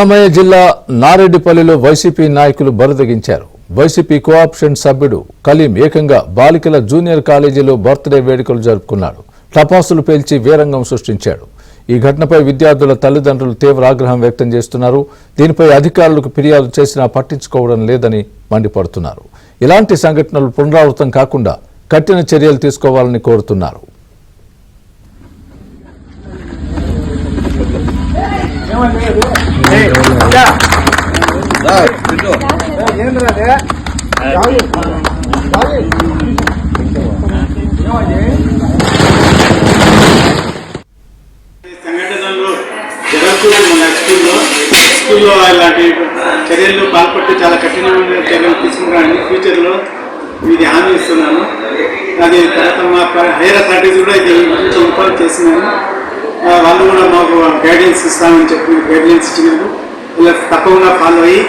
అన్నమయ్య జిల్లా నారెడ్డిపల్లిలో వైసీపీ నాయకులు బరితెగించారు. YCP cooption సభ్యుడు కలీం ఏకంగా బాలికల జూనియర్ కాలేజీలో బర్త్డే వేడుకలు జరుపుకున్నాడు. టపాసులు పేల్చి వీరంగం సృష్టించాడు. ఈ ఘటనపై విద్యార్థుల తల్లిదండ్రులు తీవ్ర ఆగ్రహం వ్యక్తం చేస్తున్నారు. దీనిపై అధికారులకు ఫిర్యాదు చేసినా పట్టించుకోవడం లేదని మండిపడుతున్నారు. ఇలాంటి సంఘటనలు పునరావృతం కాకుండా కఠిన చర్యలు తీసుకోవాలని కోరుతున్నారు. సంఘటనలు జరగకూడదు. మన స్కూల్లో అలాంటి చర్యలు పాల్పట్టి చాలా కఠినమైన చర్యలు తీసుకుంటానని ఫ్యూచర్లో ఇది హామీ ఇస్తున్నాను. అది తర్వాత మా హైయర్ అథారిటీస్ కూడా ఇది ఇన్ఫార్మ్ చేస్తున్నాను. వాళ్ళు కూడా మాకు గైడెన్స్ ఇస్తామని చెప్పి గైడ్లైన్స్ ఇచ్చినారు. ఇలా తప్పకుండా ఫాలో అయ్యి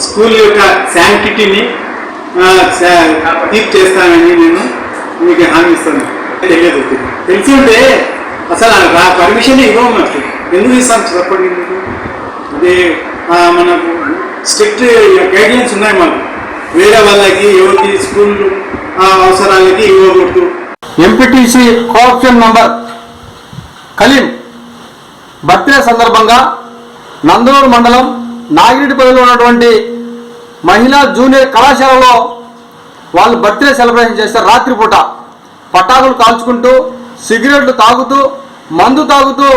స్కూల్ యొక్క శాంక్టిటీని కీప్ చేస్తానని నేను మీకు హామీ ఇస్తాను. తెలియదు, తెలిసి ఉంటే అసలు పర్మిషన్ ఇవ్వము. నాకు ఎందుకు ఇస్తాను చెప్పండి. అది మనకు స్ట్రిక్ట్ గైడ్లైన్స్ ఉన్నాయి. మాకు వేరే వాళ్ళకి ఎవరికి స్కూల్ అవసరాలకి ఇవ్వకూడదు. MPTC co-option number Kaleem birthday సందర్భంగా నందలూరు మండలం నాగిరెడ్డిపల్లిలో ఉన్నటువంటి మహిళా జూనియర్ కళాశాలలో వాళ్ళు బర్త్డే సెలబ్రేషన్ చేస్తారు. రాత్రిపూట పటాకులు కాల్చుకుంటూ సిగరెట్లు తాగుతూ మందు తాగుతూ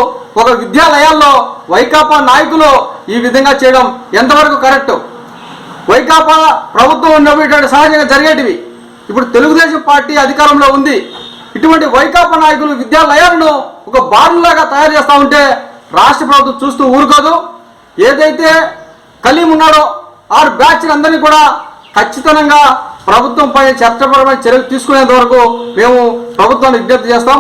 ఒక విద్యాలయాల్లో వైకాపా నాయకులు ఈ విధంగా చేయడం ఎంతవరకు కరెక్ట్? వైకాపా ప్రభుత్వం ఉన్నప్పుడు సహజంగా జరిగేటివి. ఇప్పుడు తెలుగుదేశం పార్టీ అధికారంలో ఉంది. ఇటువంటి వైకాపా నాయకులు విద్యాలయాలను ఒక బారులాగా తయారు చేస్తూ ఉంటే రాష్ట్ర ప్రభుత్వం చూస్తూ ఊరుకోదు. ఏదైతే కలీం ఉన్నాడో ఆ బ్యాచ్ అందరినీ కూడా ఖచ్చితంగా ప్రభుత్వం పై చట్టపరమైన చర్యలు తీసుకునేంత వరకు మేము ప్రభుత్వాన్ని విజ్ఞప్తి చేస్తాం.